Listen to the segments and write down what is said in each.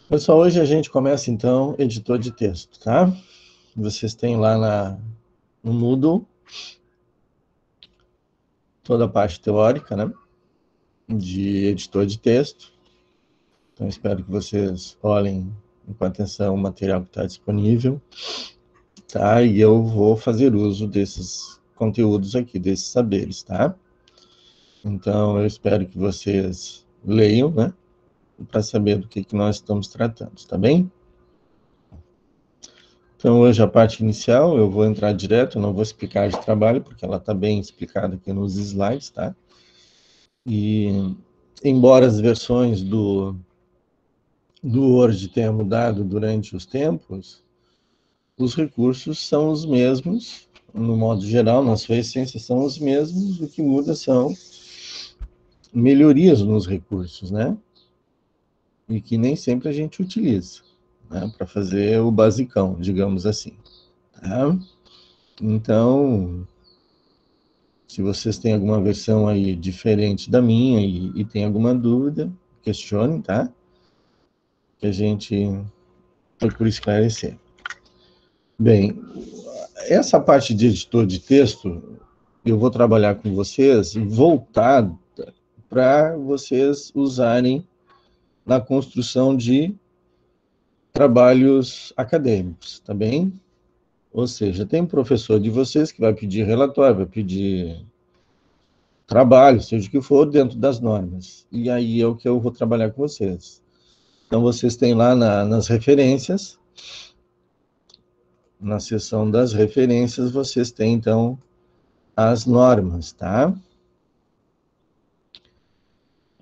Pessoal, hoje a gente começa então editor de texto, tá? Vocês têm lá no Moodle toda a parte teórica, né? De editor de texto. Então espero que vocês olhem com atenção o material que está disponível, tá? E eu vou fazer uso desses conteúdos aqui, desses saberes, tá? Então eu espero que vocês leiam, né? Para saber do que nós estamos tratando, tá bem? Então, hoje a parte inicial, eu vou entrar direto, não vou explicar de trabalho, porque ela está bem explicada aqui nos slides, tá? E, embora as versões do Word tenham mudado durante os tempos, os recursos são os mesmos, no modo geral, na sua essência, são os mesmos, o que muda são melhorias nos recursos, né? E que nem sempre a gente utiliza, né? Para fazer o basicão, digamos assim, tá? Então, se vocês têm alguma versão aí diferente da minha e tem alguma dúvida, questionem, tá? Que a gente procura esclarecer. Bem, essa parte de editor de texto, eu vou trabalhar com vocês voltada para vocês usarem na construção de trabalhos acadêmicos, tá bem? Ou seja, tem um professor de vocês que vai pedir relatório, vai pedir trabalho, seja o que for, dentro das normas. E aí é o que eu vou trabalhar com vocês. Então, vocês têm lá nas referências, na seção das referências, vocês têm, então, as normas, tá?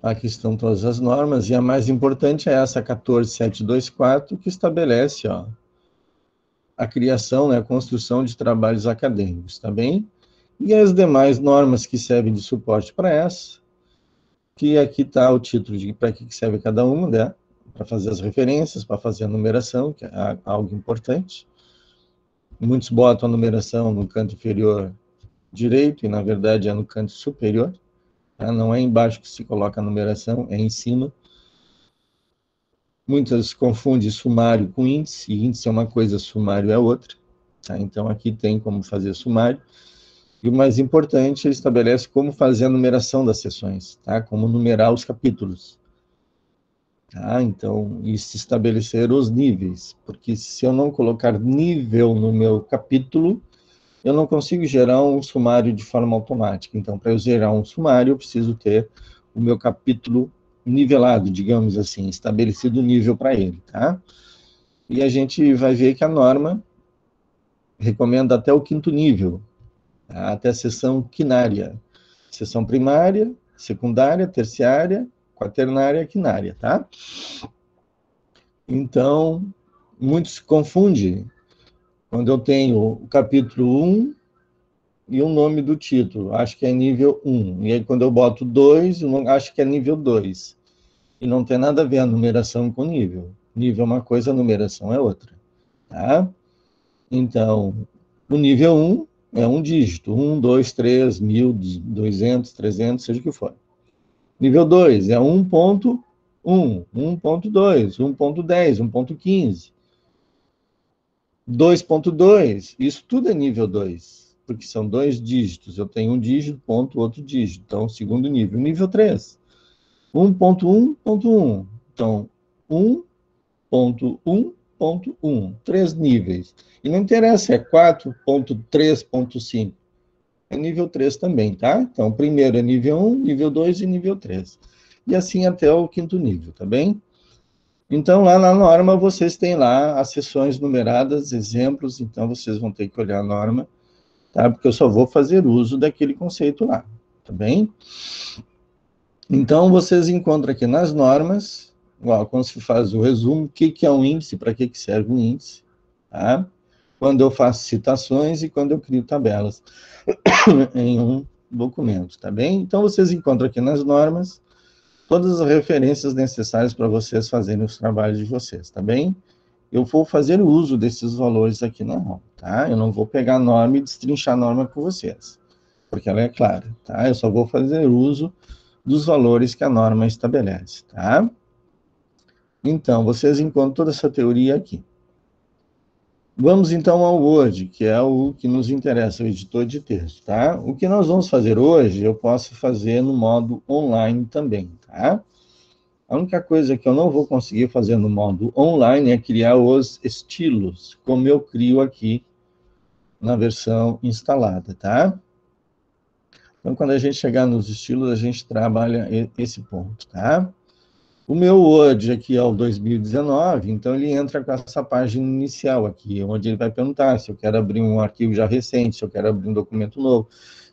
Aqui estão todas as normas, e a mais importante é essa 14724, que estabelece, ó, a criação, né, a construção de trabalhos acadêmicos, tá bem? E as demais normas que servem de suporte para essa, que aqui está o título de para que serve cada uma, né? Para fazer as referências, para fazer a numeração, que é algo importante. Muitos botam a numeração no canto inferior direito, e na verdade é no canto superior. Tá? Não é embaixo que se coloca a numeração, é em cima. Muitas confundem sumário com índice, e índice é uma coisa, sumário é outra. Tá? Então aqui tem como fazer sumário. E o mais importante, ele estabelece como fazer a numeração das seções, tá? Como numerar os capítulos. Tá? Então, e se estabelecer os níveis, porque se eu não colocar nível no meu capítulo, eu não consigo gerar um sumário de forma automática. Então, para eu gerar um sumário, eu preciso ter o meu capítulo nivelado, digamos assim, estabelecido o nível para ele, tá? E a gente vai ver que a norma recomenda até o quinto nível, tá? Até a seção quinária. Seção primária, secundária, terciária, quaternária, quinária, tá? Então, muitos se confundem quando eu tenho o capítulo 1 e o nome do título, acho que é nível 1. E aí, quando eu boto 2, eu acho que é nível 2. E não tem nada a ver a numeração com nível. Nível é uma coisa, a numeração é outra. Tá? Então, o nível 1 é um dígito. 1, 2, 3, 1000, 200, 300, seja o que for. Nível 2 é 1.1, 1.2, 1.10, 1.15. 2.2, isso tudo é nível 2, porque são dois dígitos. Eu tenho um dígito, ponto, outro dígito. Então, segundo nível. Nível 3, 1.1.1. Então, 1.1.1, três níveis. E não interessa, é 4.3.5. É nível 3 também, tá? Então, primeiro é nível 1, nível 2 e nível 3. E assim até o quinto nível, tá bem? Então, lá na norma, vocês têm lá as seções numeradas, exemplos, então vocês vão ter que olhar a norma, tá? Porque eu só vou fazer uso daquele conceito lá, tá bem? Então, vocês encontram aqui nas normas, quando se faz o resumo, o que é um índice, para que serve um índice, tá? Quando eu faço citações e quando eu crio tabelas em um documento, tá bem? Então, vocês encontram aqui nas normas todas as referências necessárias para vocês fazerem os trabalhos de vocês, tá bem? Eu vou fazer uso desses valores aqui na norma, tá? Eu não vou pegar a norma e destrinchar a norma com vocês, porque ela é clara, tá? Eu só vou fazer uso dos valores que a norma estabelece, tá? Então, vocês encontram toda essa teoria aqui. Vamos então ao Word, que é o que nos interessa, o editor de texto, tá? O que nós vamos fazer hoje, eu posso fazer no modo online também, tá? A única coisa que eu não vou conseguir fazer no modo online é criar os estilos, como eu crio aqui na versão instalada, tá? Então, quando a gente chegar nos estilos, a gente trabalha esse ponto, tá? O meu Word aqui é o 2019, então ele entra com essa página inicial aqui, onde ele vai perguntar se eu quero abrir um arquivo já recente, se eu quero abrir um documento novo,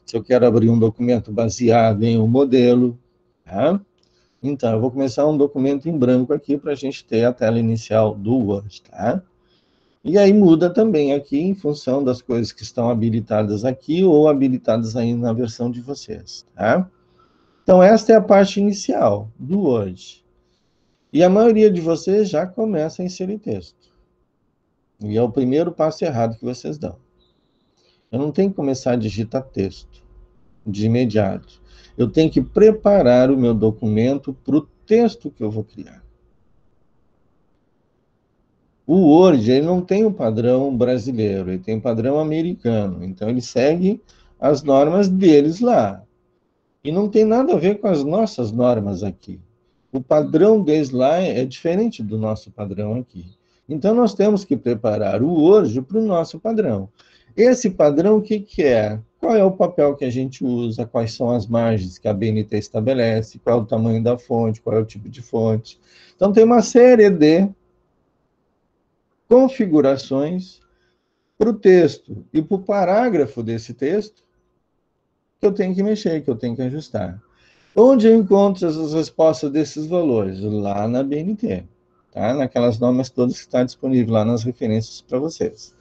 se eu quero abrir um documento baseado em um modelo, tá? Então, eu vou começar um documento em branco aqui para a gente ter a tela inicial do Word, tá? E aí muda também aqui em função das coisas que estão habilitadas aqui ou habilitadas aí na versão de vocês, tá? Então, esta é a parte inicial do Word. E a maioria de vocês já começa a inserir texto. E é o primeiro passo errado que vocês dão. Eu não tenho que começar a digitar texto de imediato. Eu tenho que preparar o meu documento para o texto que eu vou criar. O Word, ele não tem um padrão brasileiro, ele tem um padrão americano. Então, ele segue as normas deles lá. E não tem nada a ver com as nossas normas aqui. O padrão deles lá é diferente do nosso padrão aqui. Então, nós temos que preparar o Word para o nosso padrão. Esse padrão, o que, que é? Qual é o papel que a gente usa? Quais são as margens que a BNT estabelece? Qual é o tamanho da fonte? Qual é o tipo de fonte? Então, tem uma série de configurações para o texto e para o parágrafo desse texto que eu tenho que mexer, que eu tenho que ajustar. Onde eu encontro as respostas desses valores? Lá na BNT, tá? Naquelas normas todas que estão disponíveis lá nas referências para vocês.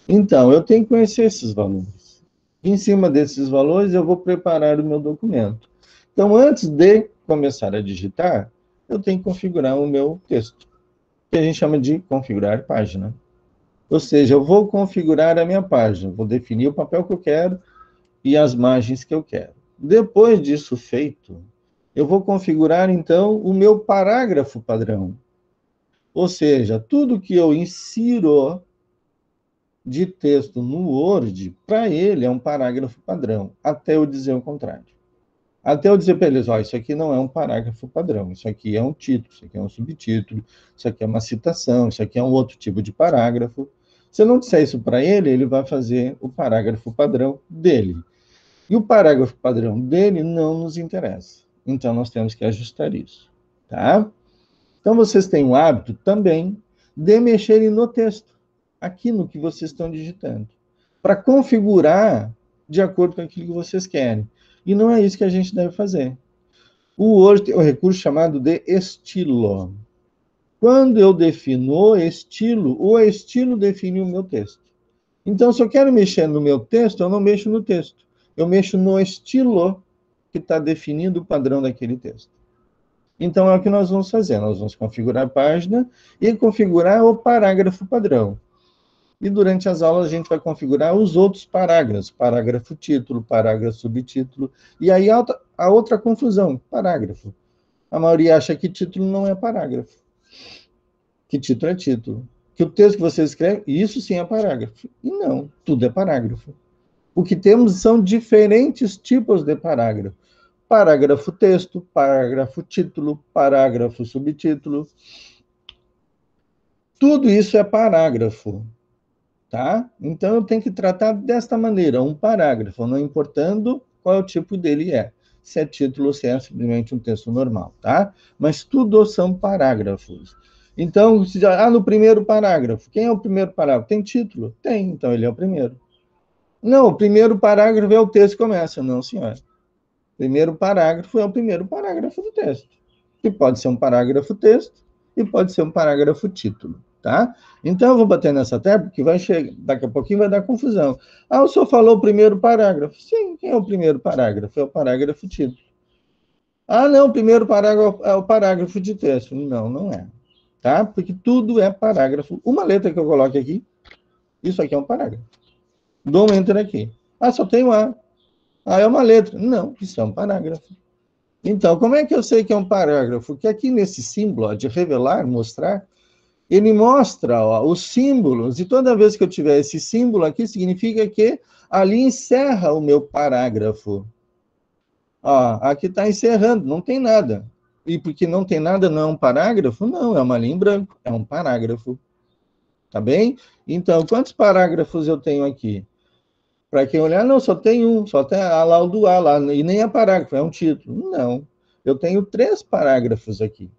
Então, eu tenho que conhecer esses valores. Em cima desses valores, eu vou preparar o meu documento. Então, antes de começar a digitar, eu tenho que configurar o meu texto, que a gente chama de configurar página. Ou seja, eu vou configurar a minha página, vou definir o papel que eu quero e as margens que eu quero. Depois disso feito, eu vou configurar, então, o meu parágrafo padrão. Ou seja, tudo que eu insiro de texto no Word, para ele é um parágrafo padrão, até eu dizer o contrário. Até eu dizer para eles, ó, isso aqui não é um parágrafo padrão, isso aqui é um título, isso aqui é um subtítulo, isso aqui é uma citação, isso aqui é um outro tipo de parágrafo. Se eu não disser isso para ele, ele vai fazer o parágrafo padrão dele. E o parágrafo padrão dele não nos interessa. Então, nós temos que ajustar isso, tá? Então, vocês têm o hábito também de mexerem no texto, aqui no que vocês estão digitando, para configurar de acordo com aquilo que vocês querem. E não é isso que a gente deve fazer. O Word tem um recurso chamado de estilo. Quando eu defino o estilo define o meu texto. Então, se eu quero mexer no meu texto, eu não mexo no texto. Eu mexo no estilo que está definindo o padrão daquele texto. Então, é o que nós vamos fazer. Nós vamos configurar a página e configurar o parágrafo padrão. E durante as aulas a gente vai configurar os outros parágrafos. Parágrafo título, parágrafo subtítulo. E aí a outra confusão, parágrafo. A maioria acha que título não é parágrafo. Que título é título. Que o texto que você escreve, isso sim é parágrafo. E não, tudo é parágrafo. O que temos são diferentes tipos de parágrafo. Parágrafo texto, parágrafo título, parágrafo subtítulo. Tudo isso é parágrafo, tá? Então eu tenho que tratar desta maneira, um parágrafo, não importando qual o tipo dele é. Se é título ou se é simplesmente um texto normal, tá? Mas tudo são parágrafos. Então, no primeiro parágrafo, quem é o primeiro parágrafo? Tem título? Tem, então ele é o primeiro. Não, o primeiro parágrafo é o texto que começa. Não, senhora. O primeiro parágrafo é o primeiro parágrafo do texto. Que pode ser um parágrafo texto e pode ser um parágrafo título, tá? Então, eu vou bater nessa tecla, porque vai chegar, daqui a pouquinho vai dar confusão. Ah, o senhor falou o primeiro parágrafo. Sim, quem é o primeiro parágrafo? É o parágrafo título. Ah, não, o primeiro parágrafo é o parágrafo de texto. Não, não é. Tá? Porque tudo é parágrafo. Uma letra que eu coloque aqui, isso aqui é um parágrafo. Dou um enter aqui. Ah, só tem um A. Ah, é uma letra. Não, isso é um parágrafo. Então, como é que eu sei que é um parágrafo? Que aqui nesse símbolo, ó, de revelar, mostrar, ele mostra, ó, os símbolos, e toda vez que eu tiver esse símbolo aqui, significa que ali encerra o meu parágrafo. Ó, aqui está encerrando, não tem nada. E porque não tem nada, não é um parágrafo? Não, é uma linha em branco, é um parágrafo. Tá bem? Então, quantos parágrafos eu tenho aqui? Para quem olhar, não, só tem um, só tem lá o do A, lá, e nem é parágrafo, é um título. Não, eu tenho 3 parágrafos aqui.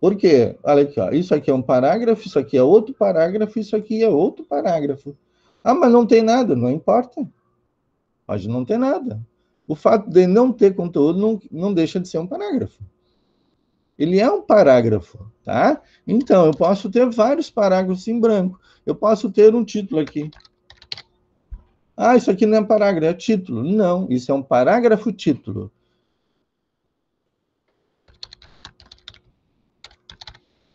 Por quê? Olha aqui, ó, isso aqui é um parágrafo, isso aqui é outro parágrafo, isso aqui é outro parágrafo. Ah, mas não tem nada, não importa. Pode não ter nada. O fato de não ter conteúdo não deixa de ser um parágrafo. Ele é um parágrafo, tá? Então, eu posso ter vários parágrafos em branco. Eu posso ter um título aqui. Ah, isso aqui não é parágrafo, é título. Não, isso é um parágrafo título.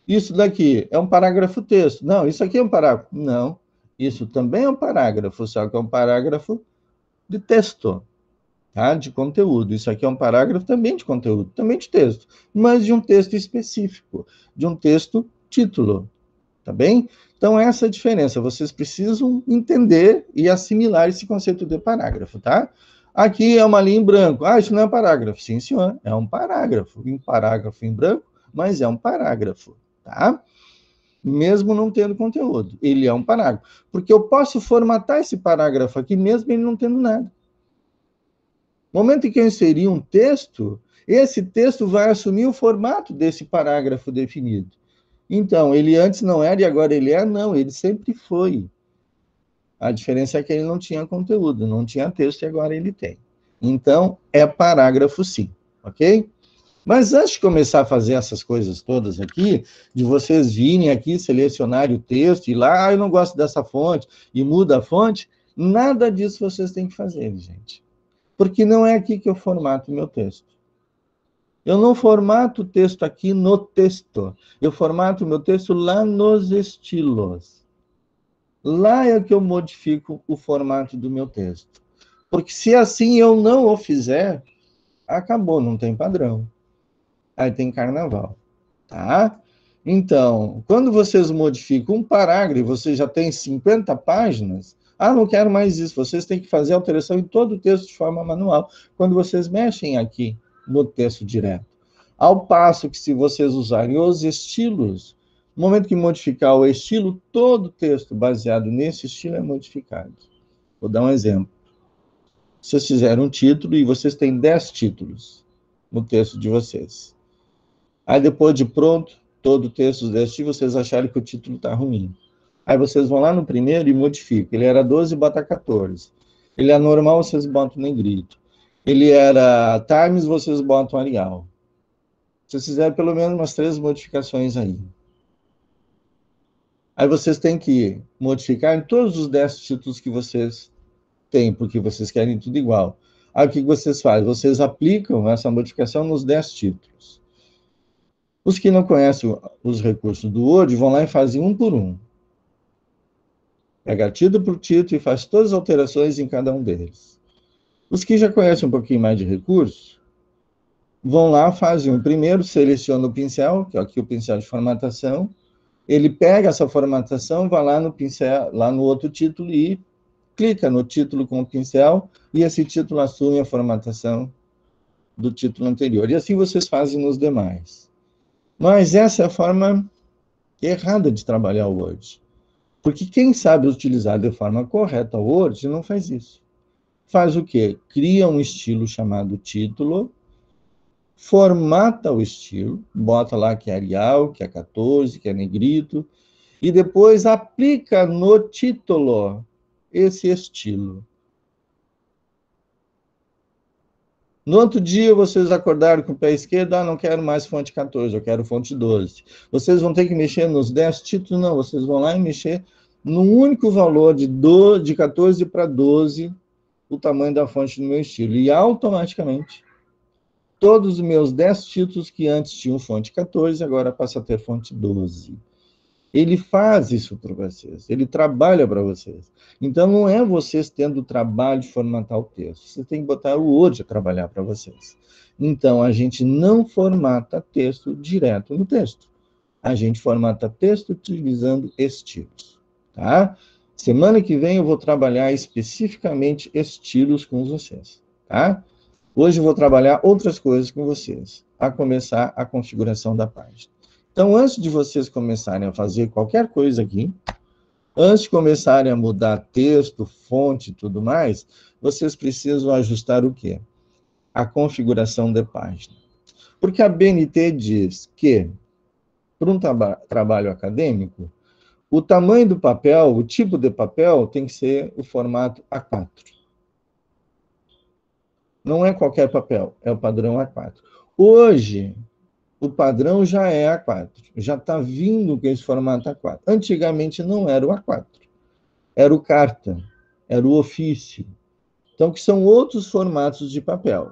Isso daqui é um parágrafo texto. Não, isso aqui é um parágrafo. Não, isso também é um parágrafo, só que é um parágrafo de texto, tá? De conteúdo. Isso aqui é um parágrafo também de conteúdo, também de texto, mas de um texto específico, de um texto título, tá bem? Então, essa é a diferença. Vocês precisam entender e assimilar esse conceito de parágrafo, tá? Aqui é uma linha em branco. Ah, isso não é um parágrafo. Sim, senhor, é um parágrafo. Um parágrafo em branco, mas é um parágrafo, tá? Mesmo não tendo conteúdo. Ele é um parágrafo. Porque eu posso formatar esse parágrafo aqui, mesmo ele não tendo nada. No momento em que eu inserir um texto, esse texto vai assumir o formato desse parágrafo definido. Então, ele antes não era e agora ele é? Não, ele sempre foi. A diferença é que ele não tinha conteúdo, não tinha texto e agora ele tem. Então, é parágrafo sim, ok? Mas antes de começar a fazer essas coisas todas aqui, de vocês virem aqui, selecionarem o texto e lá, ah, eu não gosto dessa fonte, e muda a fonte, nada disso vocês têm que fazer, gente. Porque não é aqui que eu formato o meu texto. Eu não formato o texto aqui no texto. Eu formato o meu texto lá nos estilos. Lá é que eu modifico o formato do meu texto. Porque se assim eu não o fizer, acabou, não tem padrão. Aí tem carnaval, tá? Então, quando vocês modificam um parágrafo, você já tem 50 páginas, ah, não quero mais isso. Vocês têm que fazer alteração em todo o texto de forma manual, quando vocês mexem aqui no texto direto. Ao passo que, se vocês usarem os estilos, no momento que modificar o estilo, todo o texto baseado nesse estilo é modificado. Vou dar um exemplo. Vocês fizeram um título e vocês têm 10 títulos no texto de vocês. Aí, depois de pronto, todo o texto desse título, vocês acharam que o título está ruim. Aí vocês vão lá no primeiro e modificam. Ele era 12, bota 14. Ele é normal, vocês botam negrito. Ele era Times, vocês botam Arial. Vocês fizeram pelo menos umas 3 modificações aí. Aí vocês têm que modificar em todos os 10 títulos que vocês têm, porque vocês querem tudo igual. Aí o que vocês fazem? Vocês aplicam essa modificação nos 10 títulos. Os que não conhecem os recursos do Word vão lá e fazem um por um. Pega título por título e faz todas as alterações em cada um deles. Os que já conhecem um pouquinho mais de recursos, vão lá, fazem o primeiro, seleciona o pincel, que é aqui o pincel de formatação, ele pega essa formatação, vai lá no pincel, lá no outro título e clica no título com o pincel e esse título assume a formatação do título anterior. E assim vocês fazem nos demais. Mas essa é a forma errada de trabalhar o Word. Porque quem sabe utilizar de forma correta o Word não faz isso. Faz o quê? Cria um estilo chamado título, formata o estilo, bota lá que é Arial, que é 14, que é negrito, e depois aplica no título esse estilo. No outro dia, vocês acordaram com o pé esquerdo, ah, não quero mais fonte 14, eu quero fonte 12. Vocês vão ter que mexer nos 10 títulos? Não, vocês vão lá e mexer no único valor de 14 para 12, o tamanho da fonte no meu estilo. E automaticamente, todos os meus 10 títulos que antes tinham fonte 14, agora passa a ter fonte 12. Ele faz isso para vocês, ele trabalha para vocês. Então, não é vocês tendo o trabalho de formatar o texto, você tem que botar o Word a trabalhar para vocês. Então, a gente não formata texto direto no texto. A gente formata texto utilizando estilos, tá? Semana que vem eu vou trabalhar especificamente estilos com vocês, tá? Hoje eu vou trabalhar outras coisas com vocês, a começar a configuração da página. Então, antes de vocês começarem a fazer qualquer coisa aqui, antes de começarem a mudar texto, fonte e tudo mais, vocês precisam ajustar o quê? A configuração da página. Porque a BNT diz que, para um trabalho acadêmico, o tamanho do papel, o tipo de papel, tem que ser o formato A4. Não é qualquer papel, é o padrão A4. Hoje, o padrão já é A4, já está vindo com esse formato A4. Antigamente não era o A4, era o carta, era o ofício. Então, que são outros formatos de papel.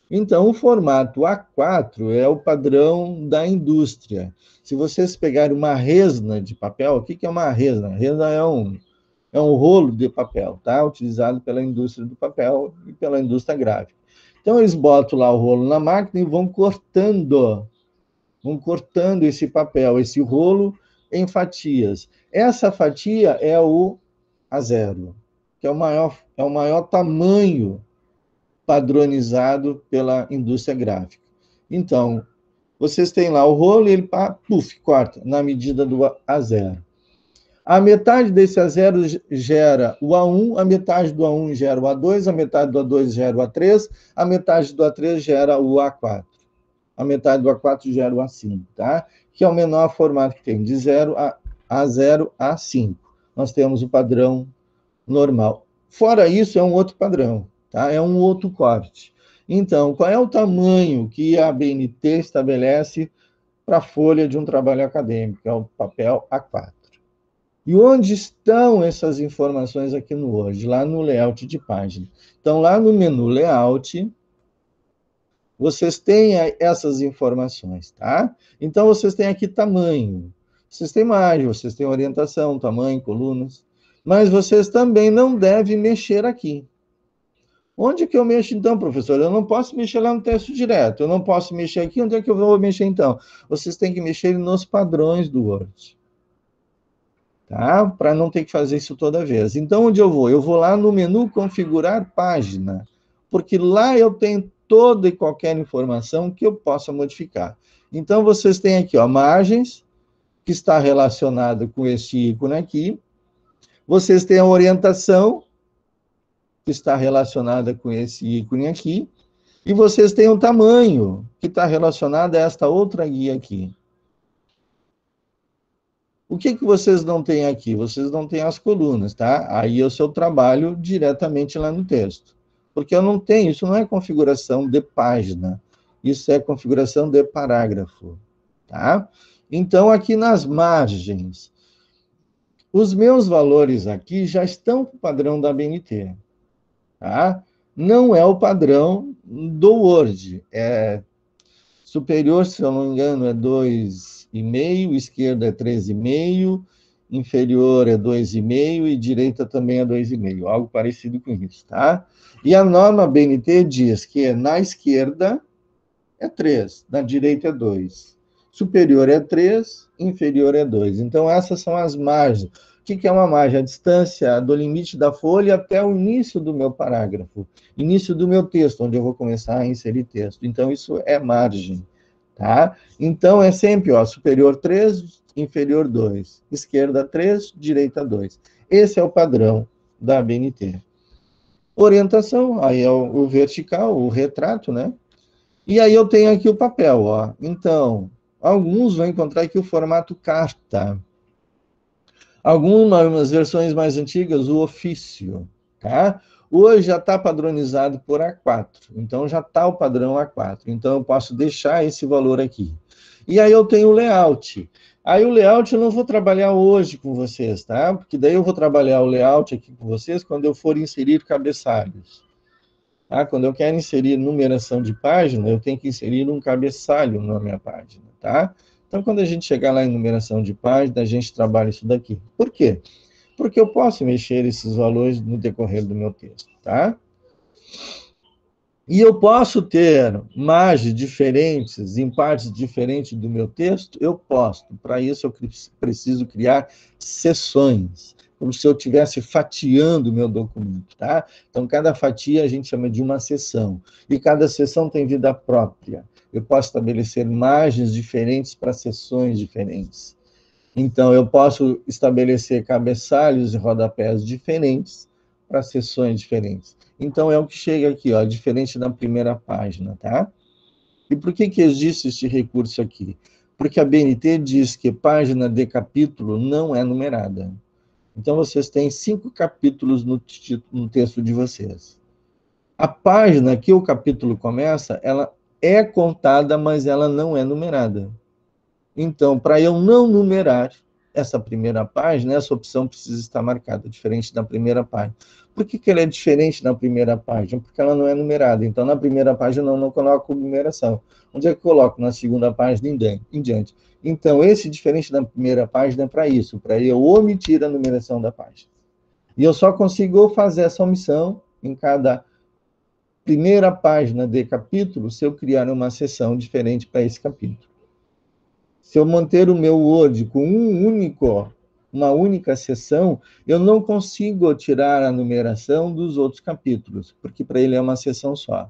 Então, o formato A4 é o padrão da indústria. Se vocês pegarem uma resna de papel, o que é uma resna? Resna é um rolo de papel, tá? Utilizado pela indústria do papel e pela indústria gráfica. Então, eles botam lá o rolo na máquina e vão cortando esse papel, esse rolo, em fatias. Essa fatia é o A0, que é o maior tamanho padronizado pela indústria gráfica. Então, vocês têm lá o rolo e ele, puf, corta na medida do A0. A metade desse A0 gera o A1, a metade do A1 gera o A2, a metade do A2 gera o A3, a metade do A3 gera o A4. A metade do A4 gera o A5, tá? Que é o menor formato que tem, de 0 a 0 a 5. Nós temos o padrão normal. Fora isso, é um outro padrão, tá? É um outro corte. Então, qual é o tamanho que a BNT estabelece para a folha de um trabalho acadêmico? É o papel A4. E onde estão essas informações aqui no Word? Lá no layout de página. Então, lá no menu layout, vocês têm essas informações, tá? Então, vocês têm aqui tamanho, vocês têm imagem, vocês têm orientação, tamanho, colunas, mas vocês também não devem mexer aqui. Onde que eu mexo então, professor? Eu não posso mexer lá no texto direto, eu não posso mexer aqui, onde é que eu vou mexer então? Vocês têm que mexer nos padrões do Word, tá? Para não ter que fazer isso toda vez. Então, onde eu vou? Eu vou lá no menu configurar página, porque lá eu tenho toda e qualquer informação que eu possa modificar. Então, vocês têm aqui, ó, margens, que está relacionada com esse ícone aqui. Vocês têm a orientação, que está relacionada com esse ícone aqui. E vocês têm o tamanho, que está relacionado a esta outra guia aqui. O que vocês não têm aqui? Vocês não têm as colunas, tá? Aí é o seu trabalho diretamente lá no texto. Porque eu não tenho, isso não é configuração de página, isso é configuração de parágrafo, tá? Então, aqui nas margens, os meus valores aqui já estão com o padrão da BNT, tá? Não é o padrão do Word, é superior, se eu não me engano, é 2,5, esquerda é 3,5, inferior é 2,5 e direita também é 2,5, algo parecido com isso, tá? E a norma BNT diz que na esquerda é 3, na direita é 2. Superior é 3, inferior é 2. Então, essas são as margens. O que é uma margem? A distância do limite da folha até o início do meu parágrafo, início do meu texto, onde eu vou começar a inserir texto. Então, isso é margem, tá? Então, é sempre, ó, superior 3, inferior 2. Esquerda 3, direita 2. Esse é o padrão da BNT. Orientação, aí é o vertical, o retrato, né? E aí eu tenho aqui o papel, ó. Então, alguns vão encontrar aqui o formato carta. Algumas versões mais antigas, o ofício, tá? Hoje já está padronizado por A4, então já está o padrão A4. Então eu posso deixar esse valor aqui. E aí eu tenho o layout. Aí o layout eu não vou trabalhar hoje com vocês, tá? Porque daí eu vou trabalhar o layout aqui com vocês quando eu for inserir cabeçalhos. Tá? Quando eu quero inserir numeração de página, eu tenho que inserir um cabeçalho na minha página, tá? Então, quando a gente chegar lá em numeração de página, a gente trabalha isso daqui. Por quê? Porque eu posso mexer esses valores no decorrer do meu texto, tá? E eu posso ter margens diferentes, em partes diferentes do meu texto? Eu posso. Para isso, eu preciso criar seções, como se eu estivesse fatiando o meu documento, tá? Então, cada fatia a gente chama de uma seção, e cada seção tem vida própria. Eu posso estabelecer margens diferentes para seções diferentes. Então, eu posso estabelecer cabeçalhos e rodapés diferentes para seções diferentes. Então, é o que chega aqui, ó, diferente da primeira página, tá? E por que existe este recurso aqui? Porque a BNT diz que página de capítulo não é numerada. Então, vocês têm 5 capítulos no texto de vocês. A página que o capítulo começa, ela é contada, mas ela não é numerada. Então, para eu não numerar essa primeira página, essa opção precisa estar marcada, diferente da primeira página. Por que ela é diferente na primeira página? Porque ela não é numerada. Então, na primeira página, eu não coloco numeração. Onde é que eu coloco? Na segunda página em diante. Então, esse diferente da primeira página é para isso, para eu omitir a numeração da página. E eu só consigo fazer essa omissão em cada primeira página de capítulo se eu criar uma seção diferente para esse capítulo. Se eu manter o meu Word com uma única seção, eu não consigo tirar a numeração dos outros capítulos, porque para ele é uma seção só.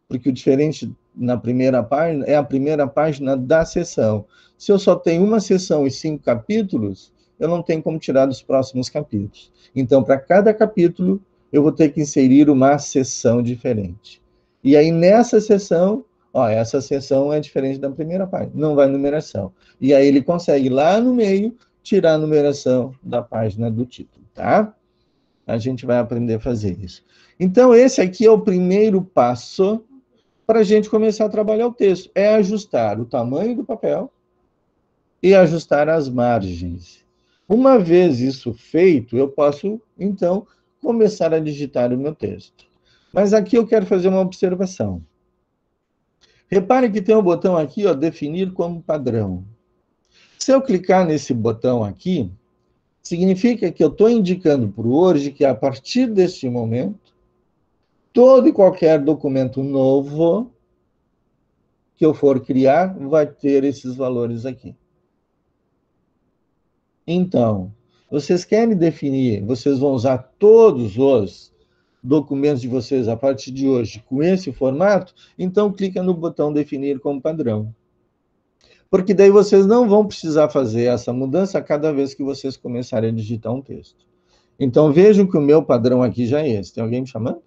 Porque o diferente na primeira página é a primeira página da seção. Se eu só tenho uma seção e 5 capítulos, eu não tenho como tirar dos próximos capítulos. Então, para cada capítulo, eu vou ter que inserir uma seção diferente. E aí, nessa seção, ó, essa seção é diferente da primeira página, não vai numeração. E aí ele consegue, lá no meio, tirar a numeração da página do título, tá? A gente vai aprender a fazer isso. Então, esse aqui é o primeiro passo para a gente começar a trabalhar o texto. É ajustar o tamanho do papel e ajustar as margens. Uma vez isso feito, eu posso, então, começar a digitar o meu texto. Mas aqui eu quero fazer uma observação. Repare que tem um botão aqui, ó, definir como padrão. Se eu clicar nesse botão aqui, significa que eu estou indicando para o Word que a partir deste momento, todo e qualquer documento novo que eu for criar vai ter esses valores aqui. Então, vocês querem definir, vocês vão usar todos os documentos de vocês a partir de hoje com esse formato, então clica no botão definir como padrão. Porque daí vocês não vão precisar fazer essa mudança cada vez que vocês começarem a digitar um texto. Então, vejam que o meu padrão aqui já é esse. Tem alguém me chamando?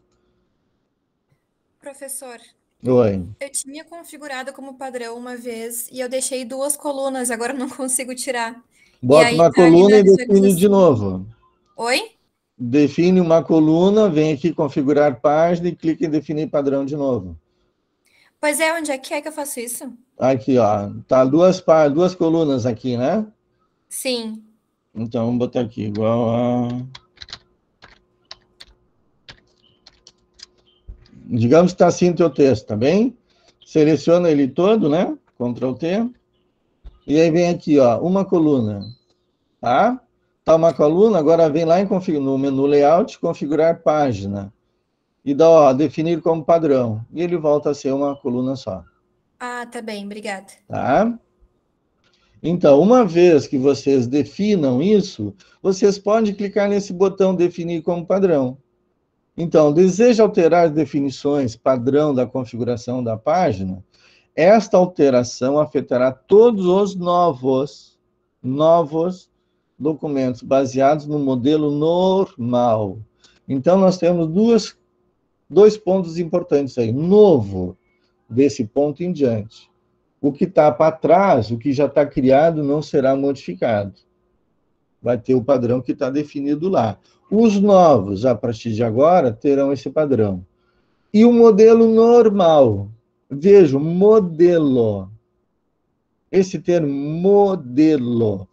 Professor, Oi. eu tinha configurado como padrão uma vez e eu deixei 2 colunas, agora eu não consigo tirar. E Bota aí uma tá ali coluna na e define de visualização. novo. Oi? Define uma coluna, vem aqui configurar página e clica em definir padrão de novo. Pois é, onde é que eu faço isso? Aqui, ó. Tá duas colunas aqui, né? Sim. Então, vamos botar aqui, igual a... Digamos que está assim o teu texto, tá bem? Seleciona ele todo, né? Ctrl T. E aí vem aqui, ó, uma coluna, tá? Tá uma coluna, agora vem lá no menu Layout, configurar página. E dá, ó, definir como padrão. E ele volta a ser uma coluna só, Ah, tá bem, obrigada. tá? Então, uma vez que vocês definam isso, vocês podem clicar nesse botão definir como padrão. Então, deseja alterar as definições padrão da configuração da página? Esta alteração afetará todos os novos documentos baseados no modelo normal. Então, nós temos dois pontos importantes aí. Novo, desse ponto em diante. O que está para trás, o que já está criado, não será modificado. Vai ter o padrão que está definido lá. Os novos, a partir de agora, terão esse padrão. E o modelo normal. Veja, modelo. Esse termo, modelo.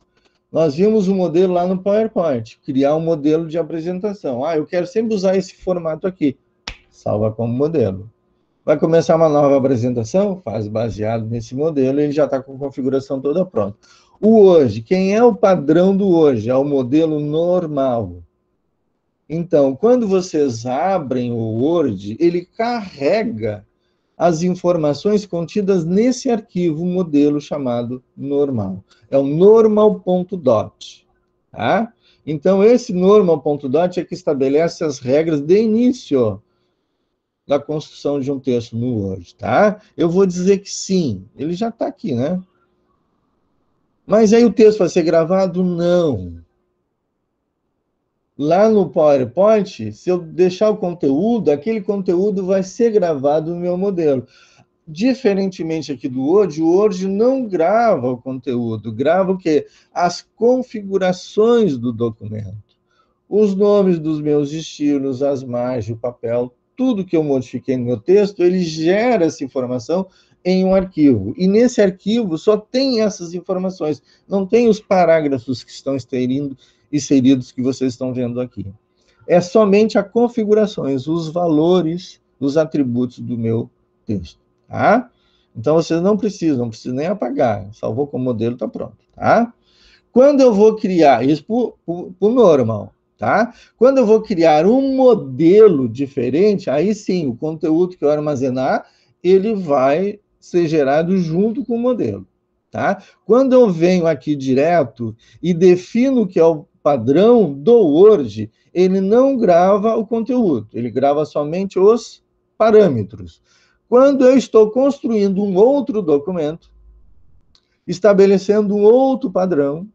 Nós vimos o modelo lá no PowerPoint, criar um modelo de apresentação. Ah, eu quero sempre usar esse formato aqui. salva como modelo. Vai começar uma nova apresentação, faz baseado nesse modelo, ele já está com a configuração toda pronta. O hoje, quem é o padrão do hoje? É o modelo normal. Então, quando vocês abrem o Word, ele carrega as informações contidas nesse arquivo modelo chamado normal. É o normal.dot. Tá? Então, esse normal.dot é que estabelece as regras de início da construção de um texto no Word. Tá? Eu vou dizer que sim, ele já está aqui, né? Mas aí o texto vai ser gravado? Não. Lá no PowerPoint, se eu deixar o conteúdo, aquele conteúdo vai ser gravado no meu modelo. Diferentemente aqui do Word, o Word não grava o conteúdo, grava o quê? As configurações do documento. Os nomes dos meus estilos, as margens, o papel, tudo que eu modifiquei no meu texto, ele gera essa informação em um arquivo. E nesse arquivo só tem essas informações, não tem os parágrafos que estão inseridos que vocês estão vendo aqui. É somente as configurações, os valores, os atributos do meu texto. Tá? Então, vocês não precisam nem apagar. Salvou como modelo, está pronto. Tá? Quando eu vou criar, isso para o normal, tá? Quando eu vou criar um modelo diferente, aí sim, o conteúdo que eu armazenar, ele vai ser gerado junto com o modelo, tá? Quando eu venho aqui direto e defino que é o padrão do Word, ele não grava o conteúdo, ele grava somente os parâmetros. Quando eu estou construindo um outro documento, estabelecendo um outro padrão,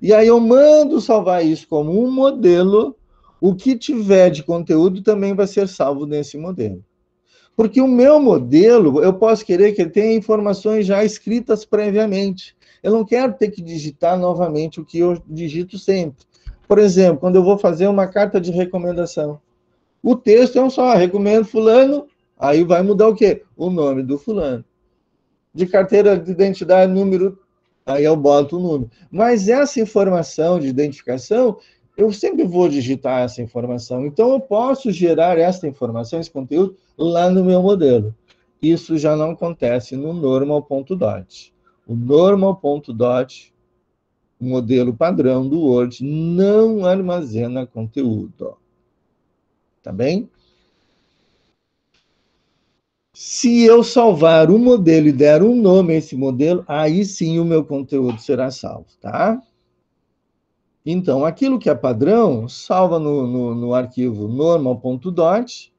e aí eu mando salvar isso como um modelo, o que tiver de conteúdo também vai ser salvo nesse modelo. Porque o meu modelo, eu posso querer que ele tenha informações já escritas previamente. Eu não quero ter que digitar novamente o que eu digito sempre. Por exemplo, quando eu vou fazer uma carta de recomendação, o texto é um só, recomendo fulano, aí vai mudar o quê? O nome do fulano. De carteira de identidade, número, aí eu boto o número. Mas essa informação de identificação, eu sempre vou digitar essa informação. Então, eu posso gerar essa informação, esse conteúdo, lá no meu modelo. Isso já não acontece no normal.dot. O normal.dot, o modelo padrão do Word, não armazena conteúdo. Tá bem? Se eu salvar o modelo e der um nome a esse modelo, aí sim o meu conteúdo será salvo, tá? Então, aquilo que é padrão, salva no arquivo normal.dot,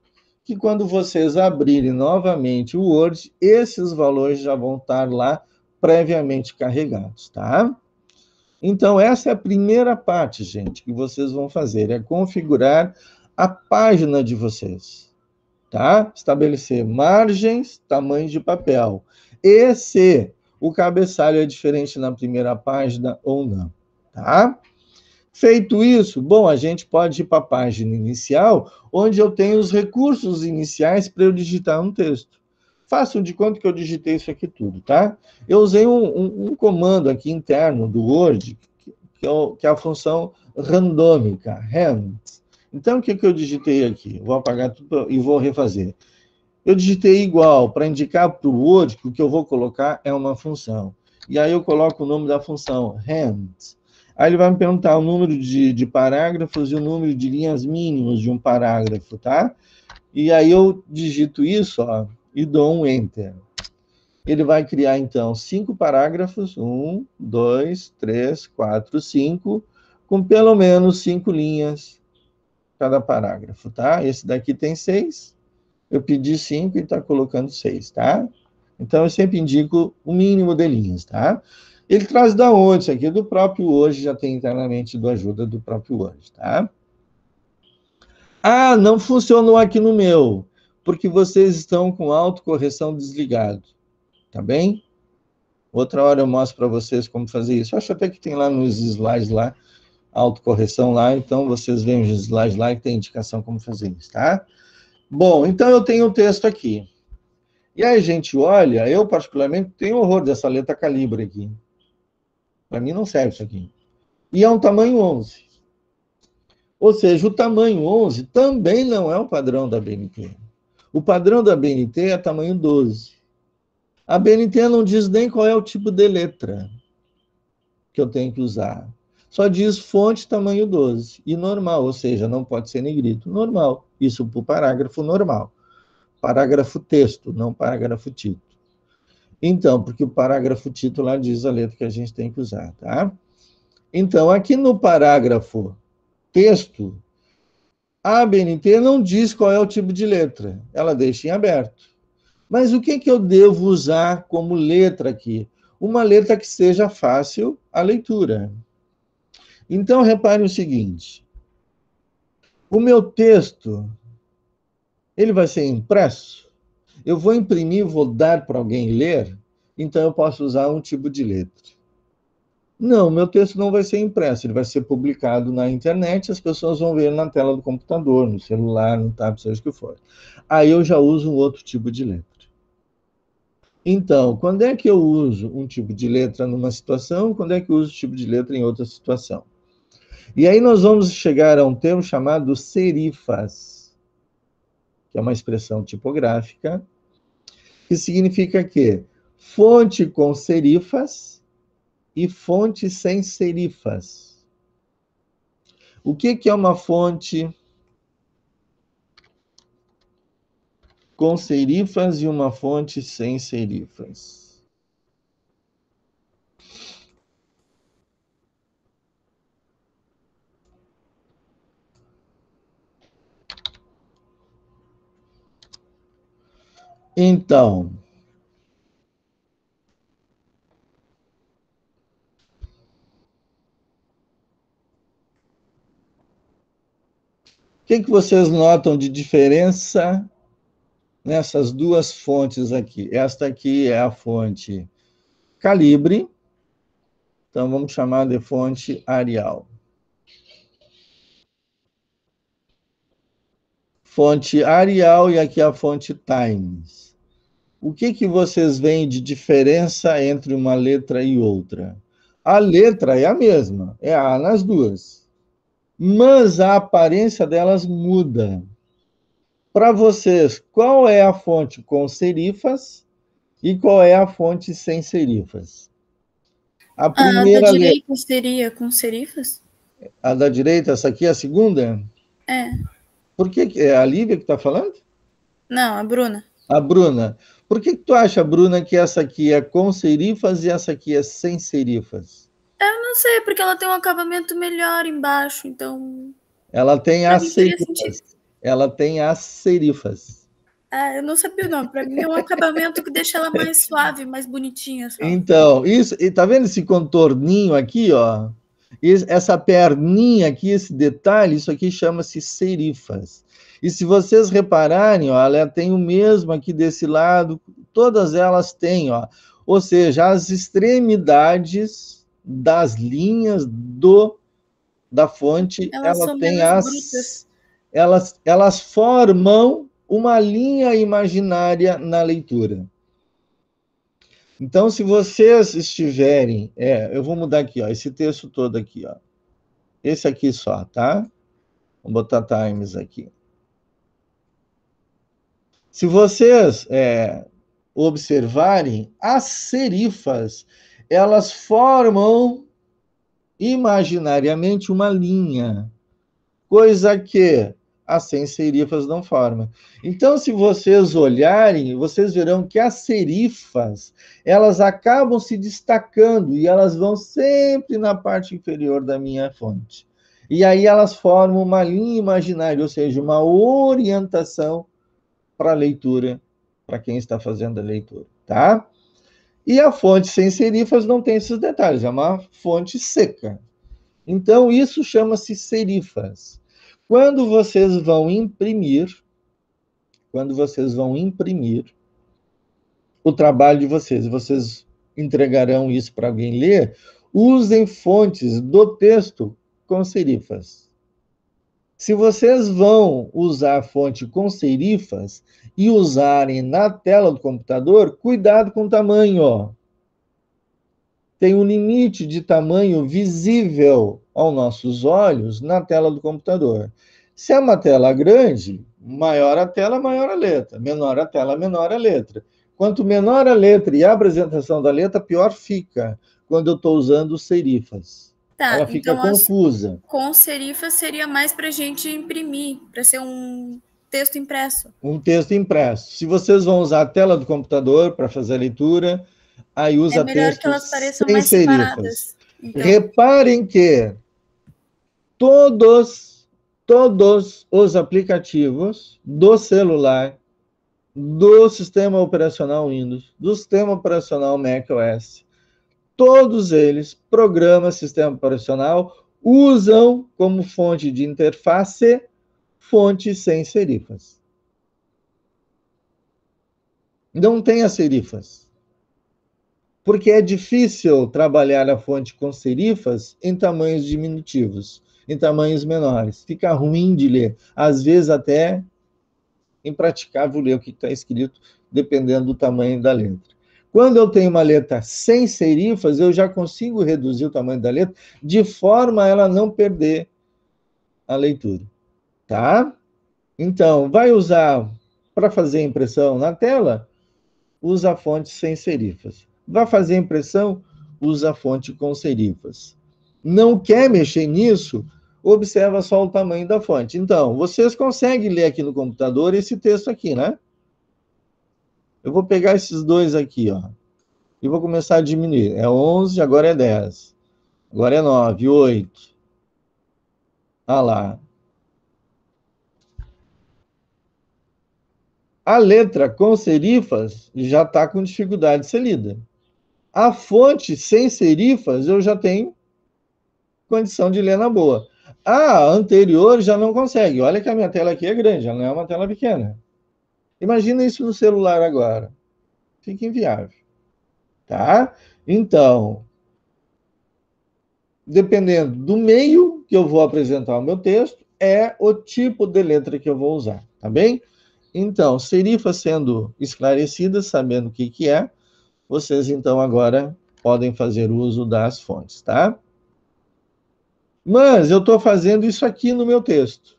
que quando vocês abrirem novamente o Word, esses valores já vão estar lá previamente carregados, tá? Então, essa é a primeira parte, gente, que vocês vão fazer, é configurar a página de vocês. Tá? Estabelecer margens, tamanhos de papel. E se o cabeçalho é diferente na primeira página ou não. Tá? Feito isso, bom, a gente pode ir para a página inicial, onde eu tenho os recursos iniciais para eu digitar um texto. Façam de conta que eu digitei isso aqui tudo, tá? Eu usei um comando aqui interno do Word, que é a função randômica, rand. Então, o que eu digitei aqui? Vou apagar tudo e vou refazer. Eu digitei igual, para indicar para o Word que o que eu vou colocar é uma função. E aí eu coloco o nome da função, rand. Aí ele vai me perguntar o número de parágrafos e o número de linhas mínimas de um parágrafo, tá? E aí eu digito isso, ó, e dou um Enter. Ele vai criar, então, 5 parágrafos, 1, 2, 3, 4, 5, com pelo menos 5 linhas cada parágrafo, tá? Esse daqui tem 6, eu pedi 5 e está colocando 6, tá? Então, eu sempre indico o mínimo de linhas, tá? Ele traz da onde? Isso aqui é do próprio Word, já tem internamente do ajuda do próprio Word, tá? Ah, não funcionou aqui no meu, porque vocês estão com autocorreção desligado, tá bem? Outra hora eu mostro para vocês como fazer isso. Eu acho até que tem lá nos slides lá, autocorreção lá, então vocês veem os slides lá que tem indicação como fazer isso, tá? Bom, então eu tenho um texto aqui. E aí a gente olha, eu particularmente tenho horror dessa letra calibre aqui. Para mim não serve isso aqui. E é um tamanho 11. Ou seja, o tamanho 11 também não é o padrão da BNT. O padrão da BNT é tamanho 12. A BNT não diz nem qual é o tipo de letra que eu tenho que usar. Só diz fonte tamanho 12 e normal, ou seja, não pode ser negrito. Normal. Isso para o parágrafo normal. Parágrafo texto, não parágrafo título. Então, porque o parágrafo título lá diz a letra que a gente tem que usar, tá? Então, aqui no parágrafo texto, a ABNT não diz qual é o tipo de letra, ela deixa em aberto. Mas o que, que eu devo usar como letra aqui? Uma letra que seja fácil a leitura. Então, repare o seguinte, o meu texto, ele vai ser impresso? Eu vou imprimir, vou dar para alguém ler? Então, eu posso usar um tipo de letra. Não, meu texto não vai ser impresso, ele vai ser publicado na internet, as pessoas vão ver na tela do computador, no celular, no tablet, seja o que for. Aí eu já uso um outro tipo de letra. Então, quando é que eu uso um tipo de letra numa situação, quando é que eu uso o tipo de letra em outra situação? E aí nós vamos chegar a um termo chamado serifas, que é uma expressão tipográfica, que significa que fonte com serifas e fonte sem serifas. O que é uma fonte com serifas e uma fonte sem serifas? Então, o que vocês notam de diferença nessas duas fontes aqui? Esta aqui é a fonte Calibre, então vamos chamar de fonte Arial. Fonte Arial e aqui a fonte Times. O que vocês veem de diferença entre uma letra e outra? A letra é a mesma, é A nas duas, mas a aparência delas muda. Para vocês, qual é a fonte com serifas e qual é a fonte sem serifas? A A da primeira letra, direita seria com serifas? a da direita, essa aqui é a segunda? É. Por que é a Lívia que está falando? Não, a Bruna. A Bruna. Por que tu acha, Bruna, que essa aqui é com serifas e essa aqui é sem serifas? Eu não sei, porque ela tem um acabamento melhor embaixo, então. Ela tem Pra as mim faria sentido. serifas. Ela tem as serifas. Ah, eu não sabia o nome. Pra mim é um acabamento que deixa ela mais suave, mais bonitinha só. Então, isso, e tá vendo esse contorninho aqui, ó? Essa perninha aqui, esse detalhe, isso aqui chama-se serifas. E se vocês repararem, ó, ela tem o mesmo aqui desse lado, todas elas têm, ó. Ou seja, as extremidades das linhas da fonte, Elas ela são tem menos brutas. elas formam uma linha imaginária na leitura. Então, se vocês estiverem, eu vou mudar aqui, ó, esse texto todo aqui, ó. Esse aqui só, tá? Vou botar Times aqui. Se vocês observarem, as serifas, elas formam imaginariamente uma linha, coisa que as sem serifas não formam. Então, se vocês olharem, vocês verão que as serifas, elas acabam se destacando e elas vão sempre na parte inferior da minha fonte. E aí elas formam uma linha imaginária, ou seja, uma orientação para a leitura, para quem está fazendo a leitura, tá? E a fonte sem serifas não tem esses detalhes, é uma fonte seca. Então, isso chama-se serifas. Quando vocês vão imprimir o trabalho de vocês entregarão isso para alguém ler, usem fontes do texto com serifas. Se vocês vão usar a fonte com serifas e usarem na tela do computador, cuidado com o tamanho, ó. Tem um limite de tamanho visível aos nossos olhos na tela do computador. Se é uma tela grande, Maior a tela, maior a letra. Menor a tela, menor a letra. Quanto menor a letra e a apresentação da letra, pior fica quando eu estou usando serifas. Tá, Ela fica então confusa. Com serifas seria mais para a gente imprimir, para ser um texto impresso. Um texto impresso. Se vocês vão usar a tela do computador para fazer a leitura, aí usa É melhor texto que elas pareçam sem mais serifas. separadas. Então, Reparem que todos os aplicativos do celular, do sistema operacional Windows, do sistema operacional macOS, todos eles, programa, sistema operacional, usam como fonte de interface fonte sem serifas. Não tem as serifas. Porque é difícil trabalhar a fonte com serifas em tamanhos diminutivos, em tamanhos menores. Fica ruim de ler. Às vezes até impraticável ler o que está escrito, dependendo do tamanho da letra. Quando eu tenho uma letra sem serifas, eu já consigo reduzir o tamanho da letra de forma a ela não perder a leitura. Tá? Então, vai usar para fazer impressão na tela, usa a fonte sem serifas. Vai fazer impressão, usa a fonte com serifas. Não quer mexer nisso? Observa só o tamanho da fonte. Então, vocês conseguem ler aqui no computador esse texto aqui, né? Eu vou pegar esses dois aqui, ó, e vou começar a diminuir. É 11, agora é 10. Agora é 9, 8. Ah lá. A letra com serifas já está com dificuldade de ser lida. A fonte sem serifas eu já tenho condição de ler na boa. A anterior já não consegue. Olha que a minha tela aqui é grande, ela não é uma tela pequena. Imagina isso no celular agora. Fica inviável. Tá? Então, dependendo do meio que eu vou apresentar o meu texto, é o tipo de letra que eu vou usar. Tá bem? Então, serifas sendo esclarecidas, sabendo o que é, vocês então agora podem fazer uso das fontes, tá? Mas eu estou fazendo isso aqui no meu texto,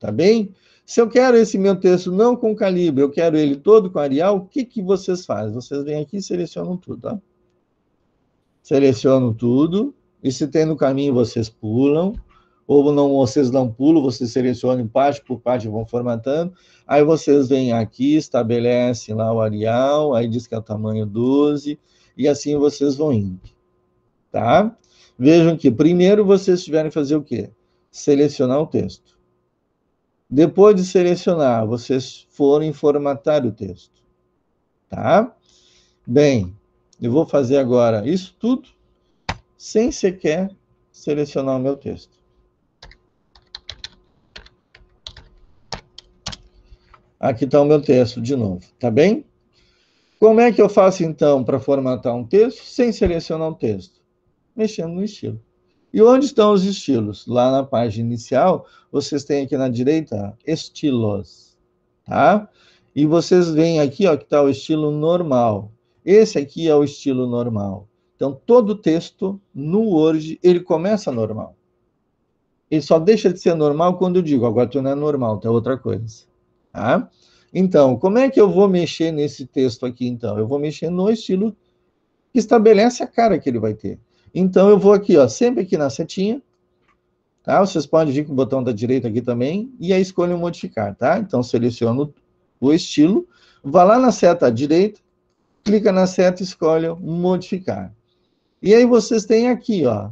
tá bem? Se eu quero esse meu texto não com calibre, eu quero ele todo com Arial, o que vocês fazem? Vocês vêm aqui e selecionam tudo, tá? Selecionam tudo, e se tem no caminho, vocês pulam, ou não, vocês não pulam, vocês selecionam parte por parte, vão formatando, aí vocês vêm aqui, estabelecem lá o Arial, aí diz que é o tamanho 12, e assim vocês vão indo, tá? Vejam que primeiro vocês tiverem que fazer o quê? Selecionar o texto. Depois de selecionar, vocês forem formatar o texto, tá? Bem, eu vou fazer agora isso tudo sem sequer selecionar o meu texto. Aqui está o meu texto de novo, tá bem? Como é que eu faço, então, para formatar um texto sem selecionar o texto? Mexendo no estilo. E onde estão os estilos? Lá na página inicial, vocês têm aqui na direita, estilos, tá? E vocês veem aqui, ó, que está o estilo normal. Esse aqui é o estilo normal. Então, todo texto no Word, ele começa normal. Ele só deixa de ser normal quando eu digo, agora tu não é normal, tá outra coisa. Tá? Então, como é que eu vou mexer nesse texto aqui, então? Eu vou mexer no estilo que estabelece a cara que ele vai ter. Então, eu vou aqui, ó, sempre aqui na setinha, tá? Vocês podem vir com o botão da direita aqui também, e aí escolhem modificar, tá? Então, seleciono o estilo, vá lá na seta à direita, clica na seta e escolhe modificar. E aí vocês têm aqui, ó,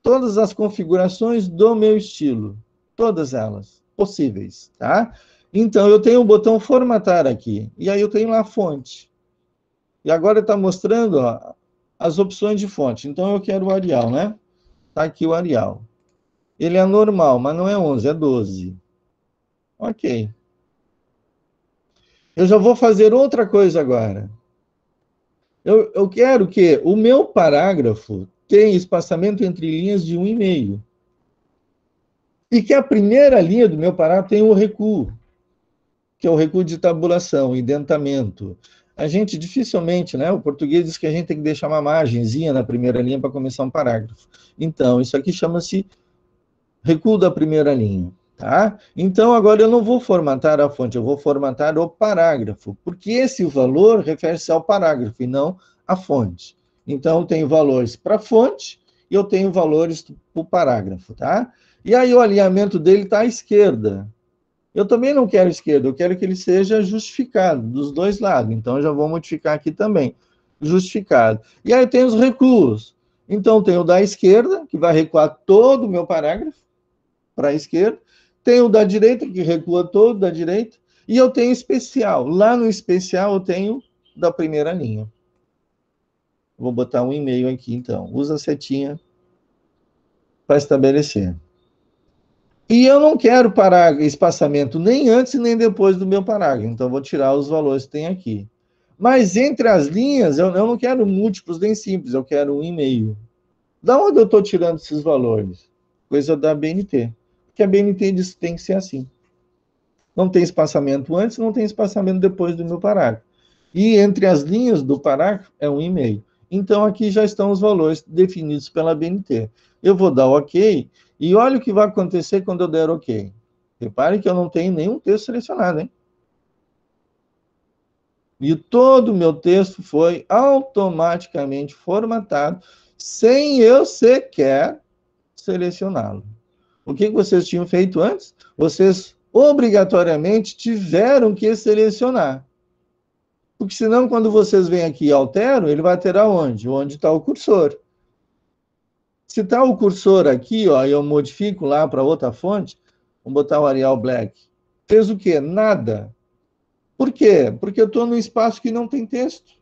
todas as configurações do meu estilo, todas elas possíveis, tá? Então, eu tenho o botão formatar aqui, e aí eu tenho lá a fonte. E agora está mostrando, ó, as opções de fonte. Então, eu quero o Arial, né? Está aqui o Arial. Ele é normal, mas não é 11, é 12. Ok. Eu já vou fazer outra coisa agora. Eu quero que o meu parágrafo tenha espaçamento entre linhas de 1,5. E que a primeira linha do meu parágrafo tenha o recuo, que é o recuo de tabulação, indentamento. A gente dificilmente, né? O português diz que a gente tem que deixar uma margenzinha na primeira linha para começar um parágrafo. Então, isso aqui chama-se recuo da primeira linha, Tá? Então, agora eu não vou formatar a fonte, eu vou formatar o parágrafo, porque esse valor refere-se ao parágrafo e não à fonte. Então, eu tenho valores para a fonte e eu tenho valores para o parágrafo, tá? E aí o alinhamento dele está à esquerda. Eu também não quero esquerda, eu quero que ele seja justificado dos dois lados. Então, eu já vou modificar aqui também, justificado. E aí tem os recuos. Então, tem o da esquerda, que vai recuar todo o meu parágrafo para a esquerda. Tem o da direita, que recua todo da direita. E eu tenho especial. Lá no especial, eu tenho da primeira linha. Vou botar um e-mail aqui, então. Usa a setinha para estabelecer. E eu não quero espaçamento nem antes nem depois do meu parágrafo. Então, vou tirar os valores que tem aqui. Mas entre as linhas, eu não quero múltiplos nem simples. Eu quero um e-mail. Da onde eu estou tirando esses valores? Coisa da BNT. Porque a BNT diz que tem que ser assim. Não tem espaçamento antes, não tem espaçamento depois do meu parágrafo. E entre as linhas do parágrafo é um e-mail. Então, aqui já estão os valores definidos pela BNT. Eu vou dar OK, e olha o que vai acontecer quando eu der OK. Repare que eu não tenho nenhum texto selecionado, hein? E todo o meu texto foi automaticamente formatado, sem eu sequer selecioná-lo. O que vocês tinham feito antes? Vocês obrigatoriamente tiveram que selecionar. Porque senão, quando vocês vêm aqui e alteram, ele vai ter aonde? Onde está o cursor. Se está o cursor aqui, ó, e eu modifico lá para outra fonte, vamos botar o Arial Black. Fez o quê? Nada. Por quê? Porque eu estou num espaço que não tem texto.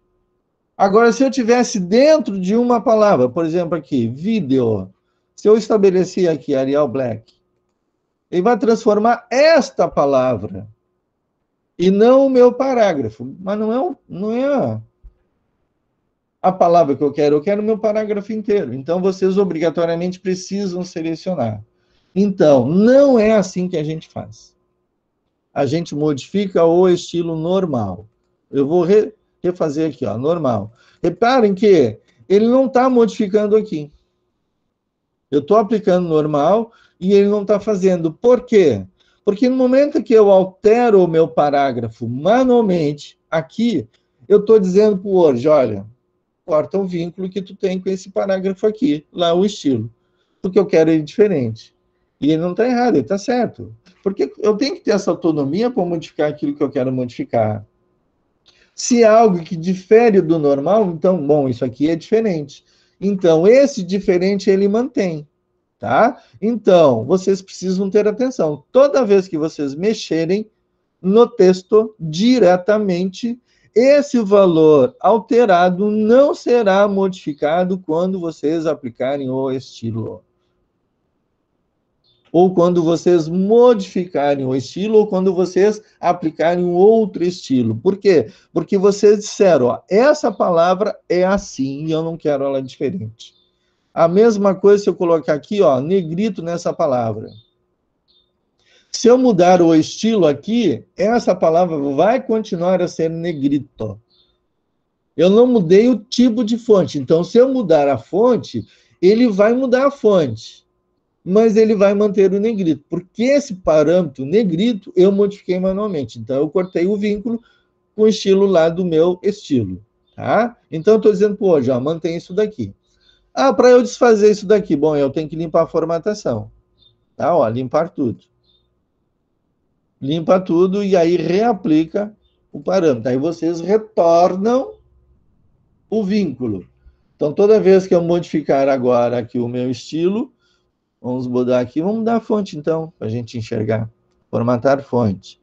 Agora, se eu tivesse dentro de uma palavra, por exemplo aqui, vídeo, se eu estabelecer aqui Arial Black, ele vai transformar esta palavra e não o meu parágrafo. Mas não é a palavra que eu quero o meu parágrafo inteiro. Então, vocês obrigatoriamente precisam selecionar. Então, não é assim que a gente faz. A gente modifica o estilo normal. Eu vou refazer aqui, ó, normal. Reparem que ele não está modificando aqui. Eu estou aplicando normal e ele não está fazendo. Por quê? Porque no momento que eu altero o meu parágrafo manualmente, aqui, eu estou dizendo para o Word, olha, corta o vínculo que tu tem com esse parágrafo aqui, lá o estilo. Porque eu quero ele diferente. E ele não está errado, ele está certo. Porque eu tenho que ter essa autonomia para modificar aquilo que eu quero modificar. Se é algo que difere do normal, então, bom, isso aqui é diferente. Então, esse diferente ele mantém, tá? Então, vocês precisam ter atenção. Toda vez que vocês mexerem no texto diretamente, esse valor alterado não será modificado quando vocês aplicarem o estilo. Ou quando vocês modificarem o estilo, ou quando vocês aplicarem um outro estilo. Por quê? Porque vocês disseram, ó, essa palavra é assim, e eu não quero ela diferente. A mesma coisa se eu colocar aqui, ó, negrito nessa palavra. Se eu mudar o estilo aqui, essa palavra vai continuar a ser negrito. Eu não mudei o tipo de fonte. Então, se eu mudar a fonte, ele vai mudar a fonte. Mas ele vai manter o negrito. Porque esse parâmetro negrito, eu modifiquei manualmente. Então, eu cortei o vínculo com o estilo lá do meu estilo. Tá? Então, eu estou dizendo para hoje, ó, mantém isso daqui. Ah, para eu desfazer isso daqui, bom, eu tenho que limpar a formatação. Tá? Ó, limpar tudo. Limpa tudo e aí reaplica o parâmetro. Aí vocês retornam o vínculo. Então, toda vez que eu modificar agora aqui o meu estilo, vamos mudar aqui, vamos mudar a fonte, então, para a gente enxergar. Formatar fonte.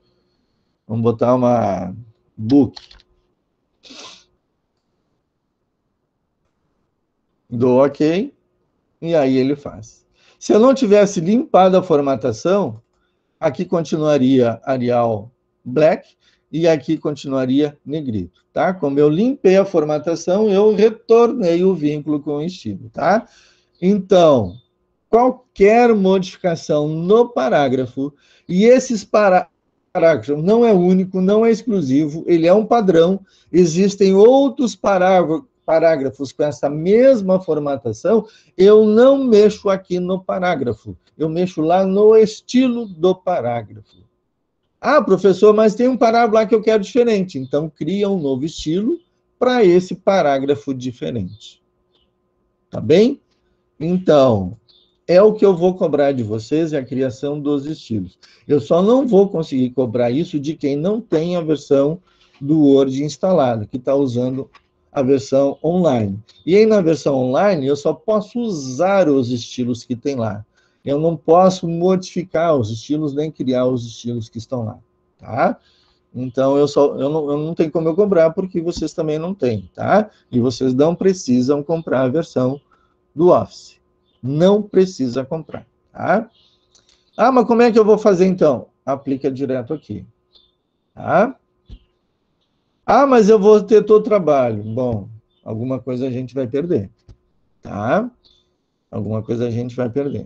Vamos botar uma book. Dou OK, e aí ele faz. Se eu não tivesse limpado a formatação, aqui continuaria Arial Black, e aqui continuaria negrito, tá? Como eu limpei a formatação, eu retornei o vínculo com o estilo, tá? Então, qualquer modificação no parágrafo, e esses parágrafos não é único, não é exclusivo, ele é um padrão, existem outros parágrafos com essa mesma formatação, eu não mexo aqui no parágrafo, eu mexo lá no estilo do parágrafo. Ah, professor, mas tem um parágrafo lá que eu quero diferente. Então, cria um novo estilo para esse parágrafo diferente. Tá bem? Então, é o que eu vou cobrar de vocês, é a criação dos estilos. Eu só não vou conseguir cobrar isso de quem não tem a versão do Word instalada, que está usando a versão online. E aí, na versão online, eu só posso usar os estilos que tem lá. Eu não posso modificar os estilos, nem criar os estilos que estão lá, tá? Então, eu não tenho como eu cobrar, porque vocês também não têm, tá? E vocês não precisam comprar a versão do Office. Não precisa comprar, tá? Ah, mas como é que eu vou fazer, então? Aplica direto aqui, tá? Ah, mas eu vou ter todo o trabalho. Bom, alguma coisa a gente vai perder, tá? Alguma coisa a gente vai perder.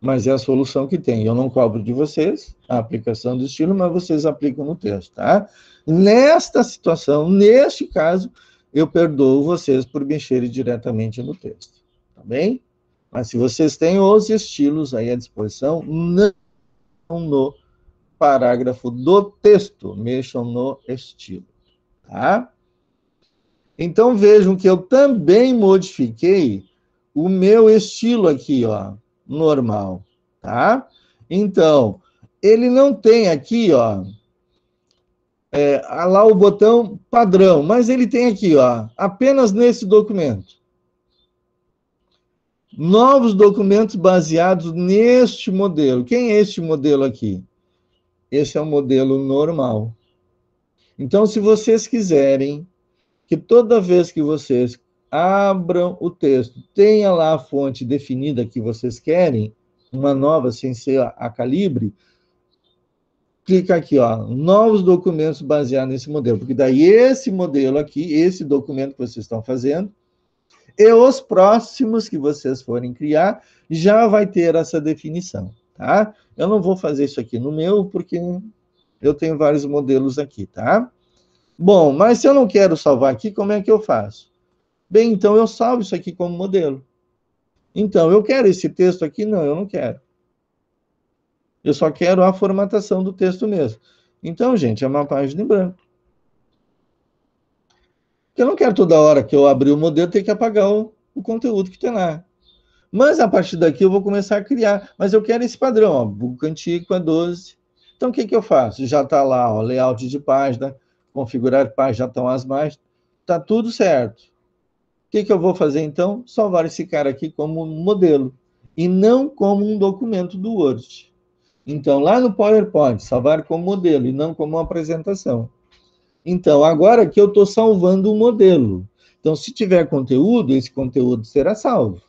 Mas é a solução que tem. Eu não cobro de vocês a aplicação do estilo, mas vocês aplicam no texto, tá? Nesta situação, neste caso, eu perdoo vocês por mexerem diretamente no texto, tá bem? Mas se vocês têm os estilos aí à disposição, não no parágrafo do texto, mexam no estilo, tá? Então, vejam que eu também modifiquei o meu estilo aqui, ó, normal, tá? Então, ele não tem aqui, ó, lá o botão padrão, mas ele tem aqui, ó, apenas nesse documento. Novos documentos baseados neste modelo. Quem é este modelo aqui? Esse é o modelo normal. Então, se vocês quiserem que toda vez que vocês abram o texto, tenha lá a fonte definida que vocês querem, uma nova sem ser a calibre, clica aqui, ó, novos documentos baseados nesse modelo, porque daí esse modelo aqui, esse documento que vocês estão fazendo, e os próximos que vocês forem criar, já vai ter essa definição, tá? Eu não vou fazer isso aqui no meu, porque eu tenho vários modelos aqui, tá? Bom, mas se eu não quero salvar aqui, como é que eu faço? Bem, então eu salvo isso aqui como modelo. Então, eu quero esse texto aqui? Não, eu não quero. Eu só quero a formatação do texto mesmo. Então, gente, é uma página em branco. Eu não quero toda hora que eu abrir o modelo ter que apagar o conteúdo que tem lá. Mas, a partir daqui, eu vou começar a criar. Mas eu quero esse padrão, ó, book antigo é 12. Então, o que eu faço? Já está lá, ó, layout de página, configurar página, já estão as margens. Está tudo certo. O que eu vou fazer, então? Salvar esse cara aqui como modelo, e não como um documento do Word. Então, lá no PowerPoint, salvar como modelo, e não como uma apresentação. Então, agora que eu estou salvando o modelo. Então, se tiver conteúdo, esse conteúdo será salvo.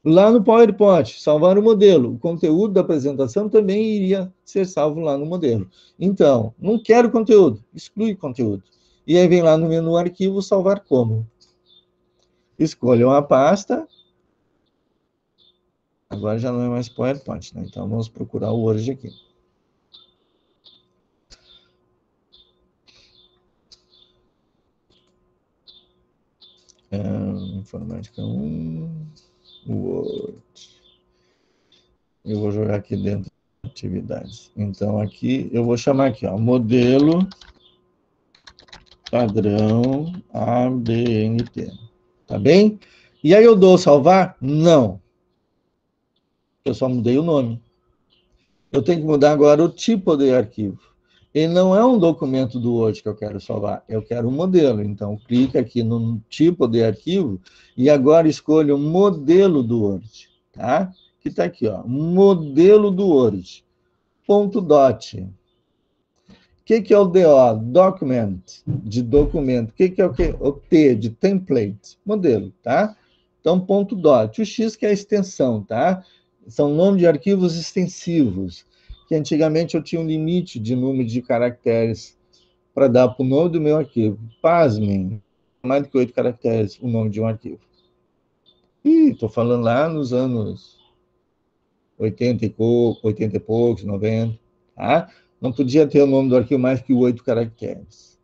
Lá no PowerPoint, salvar o modelo. O conteúdo da apresentação também iria ser salvo lá no modelo. Então, não quero conteúdo, exclui conteúdo. E aí vem lá no menu arquivo, salvar como. Escolham a pasta. Agora já não é mais PowerPoint, né? Então, vamos procurar o Word aqui. Informática 1, Word. Eu vou jogar aqui dentro de atividades. Então, aqui, eu vou chamar aqui, ó, modelo padrão ABNT. Tá bem? E aí eu dou salvar? Não. Eu só mudei o nome. Eu tenho que mudar agora o tipo de arquivo. Ele não é um documento do Word que eu quero salvar, eu quero um modelo. Então, clica aqui no tipo de arquivo e agora escolha o modelo do Word, tá? Que está aqui, ó, modelo do Word, ponto .dot. O que é o DO? Document, de documento. O que é o quê? O T, de template, modelo, tá? Então, ponto .dot. O X que é a extensão, tá? São nomes de arquivos extensivos, que antigamente eu tinha um limite de número de caracteres para dar para o nome do meu arquivo. Pasmem, mais do que 8 caracteres o nome de um arquivo. Ih, estou falando lá nos anos 80 e poucos, 90, tá? Não podia ter o nome do arquivo mais que 8 caracteres.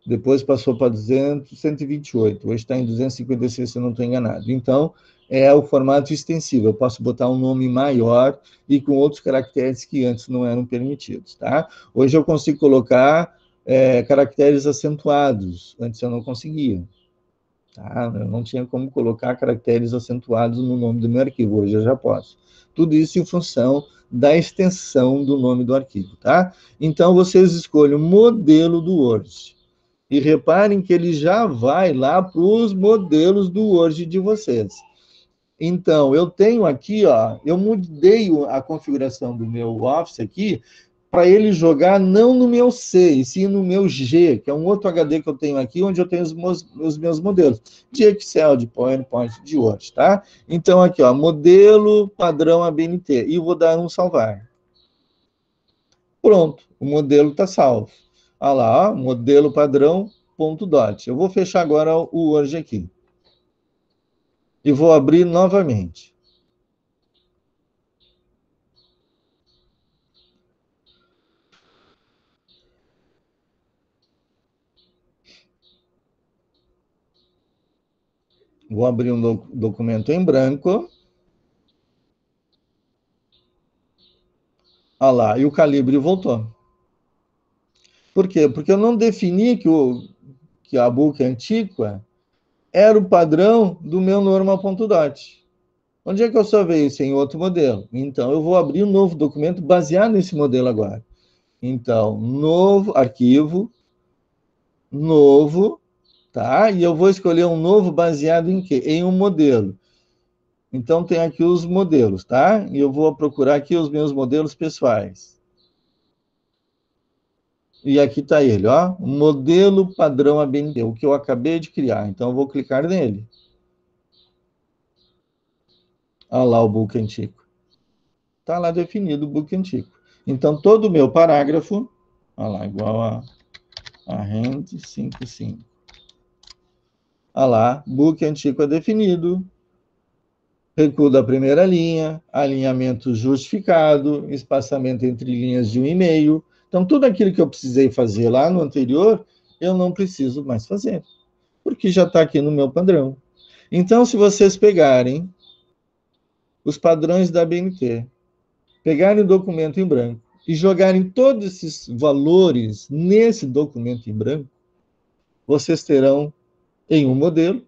depois passou para 128, hoje está em 256, se eu não estou enganado. Então, é o formato extensivo, eu posso botar um nome maior e com outros caracteres que antes não eram permitidos, tá? Hoje eu consigo colocar caracteres acentuados, antes eu não conseguia. Tá? Eu não tinha como colocar caracteres acentuados no nome do meu arquivo, hoje eu já posso. Tudo isso em função da extensão do nome do arquivo, tá? Então, vocês escolhem o modelo do Word. E reparem que ele já vai lá para os modelos do Word de vocês. Então, eu tenho aqui, ó, eu mudei a configuração do meu Office aqui, para ele jogar não no meu C, e sim no meu G, que é um outro HD que eu tenho aqui, onde eu tenho os meus modelos, de Excel, de PowerPoint, de Word, tá? Então, aqui, ó, modelo padrão ABNT, e vou dar um salvar. Pronto, o modelo está salvo. Olha lá, ó, modelo padrão.dot. Eu vou fechar agora o Word aqui. E vou abrir novamente. Vou abrir um documento em branco. Olha lá, e o calibre voltou. Por quê? Porque eu não defini que a book antiqua era o padrão do meu normal.dot. Onde é que eu salvei isso? Em outro modelo. Então, eu vou abrir um novo documento baseado nesse modelo agora. Então, novo arquivo, novo, tá? E eu vou escolher um novo baseado em quê? Em um modelo. Então, tem aqui os modelos, tá? E eu vou procurar aqui os meus modelos pessoais. E aqui está ele, ó, modelo padrão ABNT, o que eu acabei de criar. Então, eu vou clicar nele. Olha lá o book antigo. Está lá definido o book antigo. Então, todo o meu parágrafo, olha lá, igual a rend 55. Olha lá, book antigo é definido. Recuo da primeira linha, alinhamento justificado, espaçamento entre linhas de 1,5. Então, tudo aquilo que eu precisei fazer lá no anterior, eu não preciso mais fazer, porque já está aqui no meu padrão. Então, se vocês pegarem os padrões da ABNT, pegarem o documento em branco e jogarem todos esses valores nesse documento em branco, vocês terão em um modelo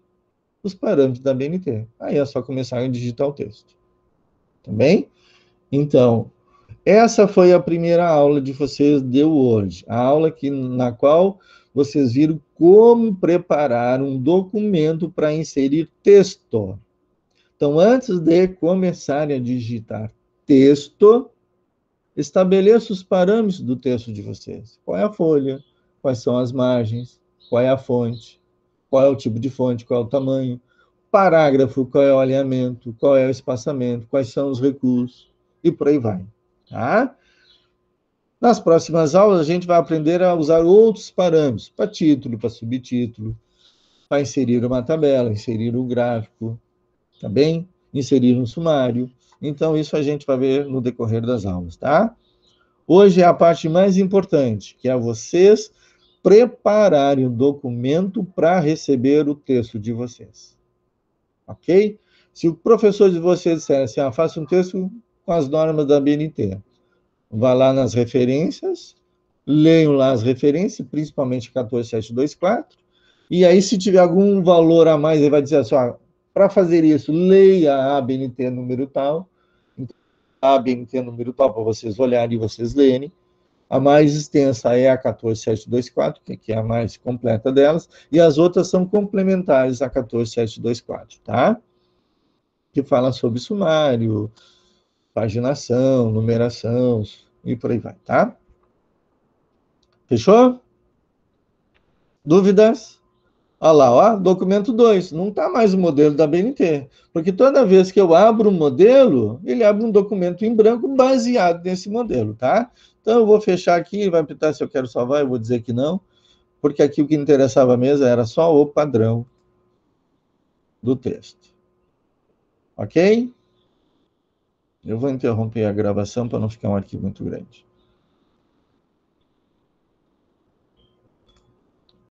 os parâmetros da ABNT. Aí é só começar a digitar o texto. Tá bem? Então, essa foi a primeira aula de vocês de Word. A aula na qual vocês viram como preparar um documento para inserir texto. Então, antes de começarem a digitar texto, estabeleça os parâmetros do texto de vocês. Qual é a folha? Quais são as margens? Qual é a fonte? Qual é o tipo de fonte? Qual é o tamanho? Parágrafo, qual é o alinhamento? Qual é o espaçamento? Quais são os recursos? E por aí vai. Tá? Nas próximas aulas, a gente vai aprender a usar outros parâmetros, para título, para subtítulo, para inserir uma tabela, inserir um gráfico, tá bem? Inserir um sumário. Então, isso a gente vai ver no decorrer das aulas, tá? Hoje é a parte mais importante, que é vocês prepararem o documento para receber o texto de vocês. Ok? Se o professor de vocês disser assim, faça um texto com as normas da BNT, vá lá nas referências, leiam lá as referências, principalmente 14724, e aí se tiver algum valor a mais, ele vai dizer assim, para fazer isso, leia a ABNT número tal, a ABNT número tal, para vocês olharem e vocês lerem. A mais extensa é a 14724, que é a mais completa delas, e as outras são complementares à 14724, tá? Que fala sobre sumário, paginação, numeração, e por aí vai, tá? Fechou? Dúvidas? Olha lá, ó, documento 2, não está mais o modelo da BNT, porque toda vez que eu abro um modelo, ele abre um documento em branco baseado nesse modelo, tá? Então, eu vou fechar aqui, vai apitar se eu quero salvar, eu vou dizer que não, porque aqui o que interessava mesmo era só o padrão do texto. Ok? Eu vou interromper a gravação para não ficar um arquivo muito grande.